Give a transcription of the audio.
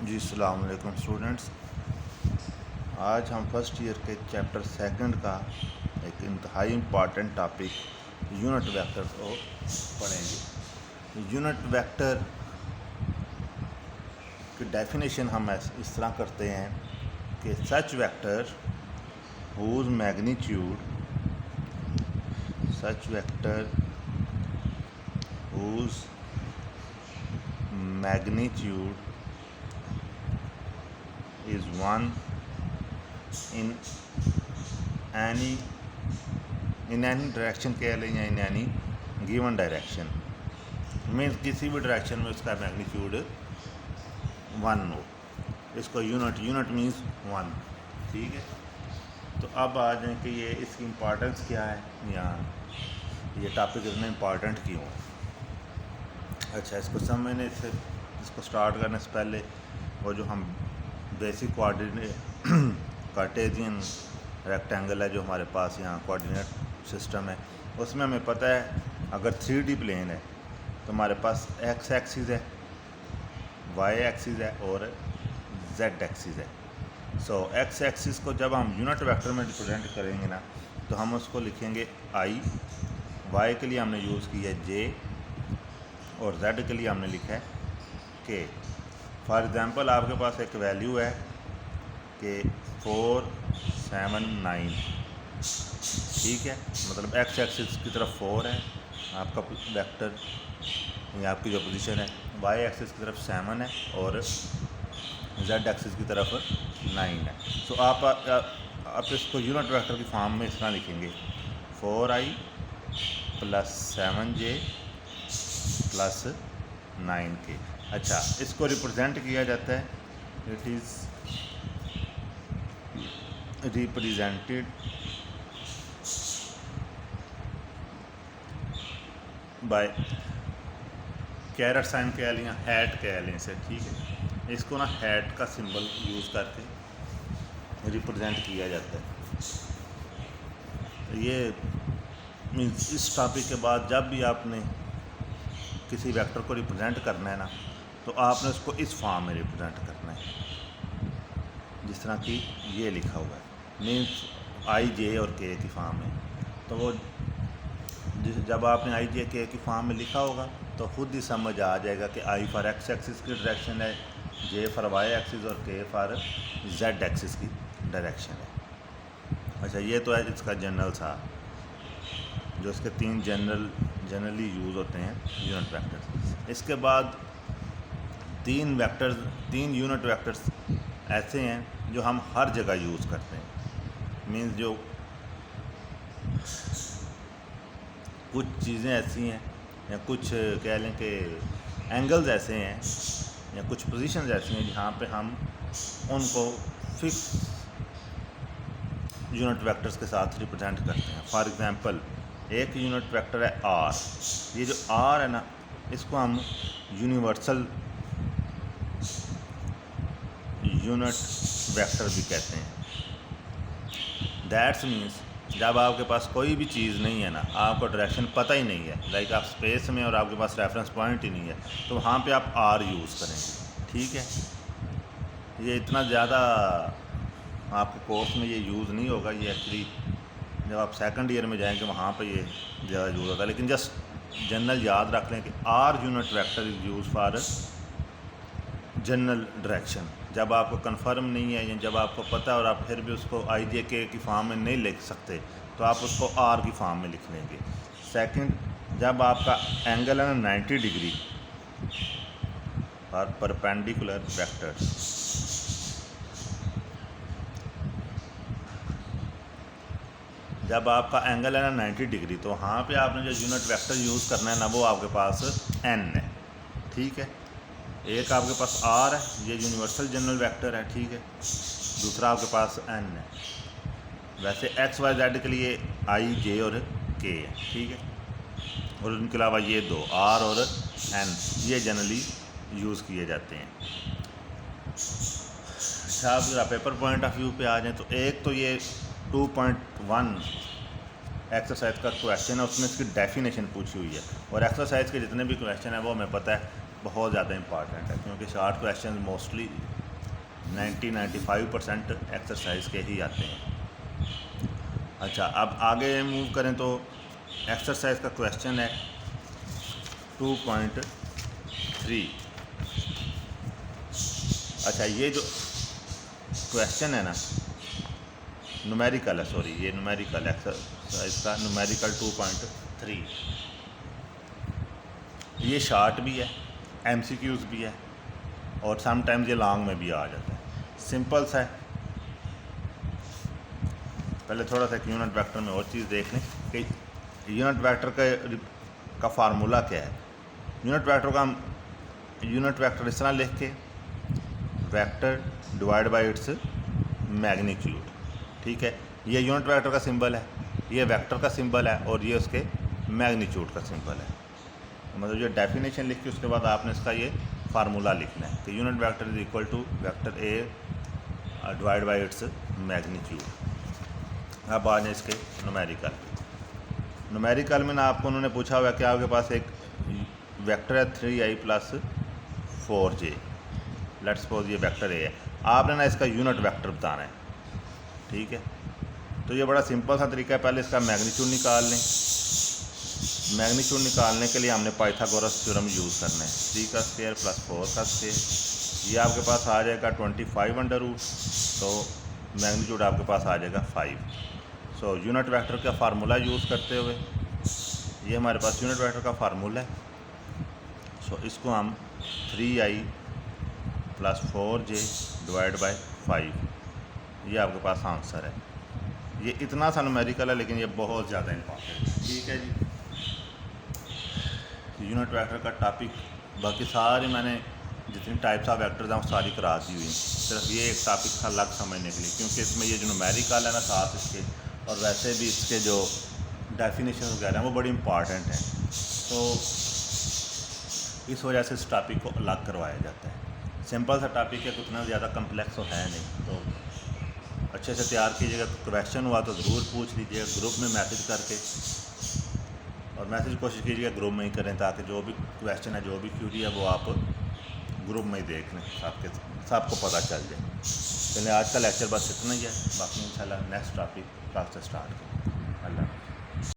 जी अस्सलाम वालेकुम स्टूडेंट्स। आज हम फर्स्ट ईयर के चैप्टर सेकंड का एक इंतहाई इम्पॉर्टेंट टॉपिक यूनिट वेक्टर को पढ़ेंगे। यूनिट वेक्टर की डेफिनेशन हम इस तरह करते हैं कि such vector whose magnitude is one in any direction कह लें या in any given direction, means किसी भी डायरेक्शन में उसका मैग्नीट्यूड वन हो। इसको यूनिट मीन्स वन। ठीक है, तो अब आ जाए कि ये इसकी इम्पोर्टेंस क्या है या ये टॉपिक इतना इम्पोर्टेंट क्यों है। अच्छा, इसको समझने से, इसको स्टार्ट करने से पहले वो जो हम बेसिक कोऑर्डिनेट कार्टेशियन रेक्टेंगल है जो हमारे पास यहाँ कोऑर्डिनेट सिस्टम है, उसमें हमें पता है अगर 3D प्लेन है तो हमारे पास एक्स एक्सिस है, वाई एक्सिस है और जेड एक्सिस है। सो एक्स एक्सिस को जब हम यूनिट वेक्टर में रिप्रेजेंट करेंगे ना तो हम उसको लिखेंगे आई, वाई के लिए हमने यूज़ किया है जे और जेड के लिए हमने लिखा है के। फॉर एग्ज़ाम्पल आपके पास एक वैल्यू है कि 479, ठीक है, मतलब एक्स एक्सिस की तरफ 4 है आपका वेक्टर या आपकी जो पोजीशन है, वाई एक्सिस की तरफ 7 है और जेड एक्सिस की तरफ 9 है। सो आप इसको यूनिट वेक्टर की फॉर्म में इस तरह लिखेंगे 4i + 7j + 9k। अच्छा, इसको रिप्रेजेंट किया जाता है, it is represented by caret sign कह लें या हैट कह लें इसे। ठीक है, इसको ना हैट का सिंबल यूज़ करके रिप्रेजेंट किया जाता है। ये मीन्स इस टॉपिक के बाद जब भी आपने किसी वेक्टर को रिप्रेजेंट करना है ना तो आपने उसको इस फॉर्म में रिप्रेजेंट करना है, जिस तरह कि ये लिखा हुआ है, मीन्स आई जे और के की फॉर्म में। तो वो जब आपने आई जे के की फॉर्म में लिखा होगा तो खुद ही समझ आ जाएगा कि आई फॉर एक्स एक्सिस की डायरेक्शन है, जे फॉर वाई एक्सिस और के फॉर जेड एक्सिस की डायरेक्शन है। अच्छा, ये तो है इसका जनरल सा जो इसके तीन जनरली यूज़ होते हैं यूनिट वेक्टर्स। इसके बाद तीन यूनिट वेक्टर्स ऐसे हैं जो हम हर जगह यूज़ करते हैं, मीन्स जो कुछ चीज़ें ऐसी हैं या कुछ कह लें कि एंगल्स ऐसे हैं या कुछ पोजीशंस ऐसी हैं जहाँ पे हम उनको फिक्स यूनिट वेक्टर्स के साथ रिप्रेजेंट करते हैं। फॉर एग्ज़ाम्पल एक यूनिट वेक्टर है आर, ये जो आर है ना इसको हम यूनिवर्सल यूनिट वेक्टर भी कहते हैं। दैट्स मीन्स जब आपके पास कोई भी चीज़ नहीं है ना, आपको डायरेक्शन पता ही नहीं है, लाइक आप स्पेस में और आपके पास रेफरेंस पॉइंट ही नहीं है, तो वहाँ पे आप आर यूज़ करेंगे। ठीक है, ये इतना ज़्यादा आपके कोर्स में ये यूज़ नहीं होगा, ये एक्चुअली जब आप सेकंड ईयर में जाएंगे वहाँ पे ये ज़्यादा यूज़ होगा, लेकिन जस्ट जनरल याद रख लें कि R unit vector is use for general direction. जब आपको कंफर्म नहीं है या जब आपको पता है और आप फिर भी उसको आई जे के की फॉर्म में नहीं लिख सकते तो आप उसको आर की फॉर्म में लिख लेंगे। सेकंड, जब आपका एंगल है ना 90 डिग्री और परपेंडिकुलर वेक्टर, जब आपका एंगल है ना 90 डिग्री तो वहाँ पे आपने जो यूनिट वेक्टर यूज़ करना है ना वो आपके पास एन है। ठीक है, एक आपके पास आर है, ये यूनिवर्सल जनरल वेक्टर है। ठीक है, दूसरा आपके पास एन है। वैसे एक्स वाई जेड के लिए आई जे और के है। ठीक है, और उनके अलावा ये दो आर और एन ये जनरली यूज़ किए जाते हैं। अच्छा, आप अगर पेपर पॉइंट ऑफ व्यू पे आ जाएँ तो एक तो ये 2.1 एक्सरसाइज का क्वेश्चन है, उसमें इसकी डेफिनेशन पूछी हुई है, और एक्सरसाइज के जितने भी क्वेश्चन है वो हमें पता है बहुत ज़्यादा इंपॉर्टेंट है, क्योंकि शॉर्ट क्वेश्चन मोस्टली 90-95% एक्सरसाइज के ही आते हैं। अच्छा, अब आगे मूव करें तो एक्सरसाइज का क्वेश्चन है 2.3। अच्छा, ये जो क्वेश्चन है ना न्यूमेरिकल है, सॉरी ये न्यूमेरिकल एक्सरसाइज का न्यूमेरिकल 2.3, ये शॉर्ट भी है, एमसीक्यूज़ भी है और समटाइम्स ये लॉन्ग में भी आ जाता है। सिंपल सा है। पहले थोड़ा सा यूनिट वेक्टर में और चीज़ देख लें कि यूनिट वेक्टर का फार्मूला क्या है। यूनिट वेक्टर इस तरह लिख के vector divide by its magnitude, ठीक है। ये यूनिट वेक्टर का सिंबल है, ये वेक्टर का सिंबल है और ये उसके मैग्नीट्यूड का सिंबल है। मतलब ये डेफिनेशन लिख के उसके बाद आपने इसका ये फार्मूला लिखना है कि unit vector is equal to vector A divide by its magnitude. अब आ जाए इसके न्यूमेरिकल में ना आपको उन्होंने पूछा हुआ कि आपके पास एक वेक्टर है 3i + 4j। लेट्स सपोज ये वेक्टर ए है, आपने ना इसका यूनिट वेक्टर बताना है, ठीक है। तो ये बड़ा सिंपल सा तरीका है। पहले इसका मैग्नीट्यूड निकाल लें। मैग्नीट्यूड निकालने के लिए हमने पाइथागोरस थ्योरम यूज़ करना है। 3 का स्क्वायर + 4 का स्क्वायर, ये आपके पास आ जाएगा 25√, तो मैग्नीट्यूड आपके पास आ जाएगा 5। सो यूनिट वेक्टर का फार्मूला यूज़ करते हुए ये हमारे पास यूनिट वेक्टर का फार्मूला है। सो इसको हम 3i + 4j डिवाइड बाय 5, ये आपके पास आंसर है। ये इतना सा न्यूमेरिकल है लेकिन ये बहुत ज़्यादा इंपॉर्टेंट है, ठीक है जी। यूनिट वेक्टर का टॉपिक, बाकी सारे मैंने जितनी टाइप्स ऑफ वेक्टर्स हैं वो सारी करा दी हुई, सिर्फ ये एक टॉपिक था अलग समझने के लिए, क्योंकि इसमें ये जो न्यूमेरिकल है ना साथ इसके, और वैसे भी इसके जो डेफिनेशन वगैरह हैं वो बड़ी इंपॉर्टेंट हैं, तो इस वजह से इस टॉपिक को अलग करवाया जाता है। सिंपल सा टॉपिक है, उतना ज़्यादा कम्प्लेक्स तो है नहीं, तो अच्छे से तैयार कीजिएगा। क्वेश्चन हुआ तो ज़रूर पूछ लीजिएगा ग्रुप में मैसेज करके, और मैसेज कोशिश कीजिएगा ग्रुप में ही करें ताकि जो भी क्वेश्चन है, जो भी क्यूरी है वो आप ग्रुप में ही देख लें, सबको पता चल जाए। चलिए आज का लेक्चर बस इतना ही है, बाकी इंशाल्लाह नेक्स्ट टॉपिक क्लास से स्टार्ट करें।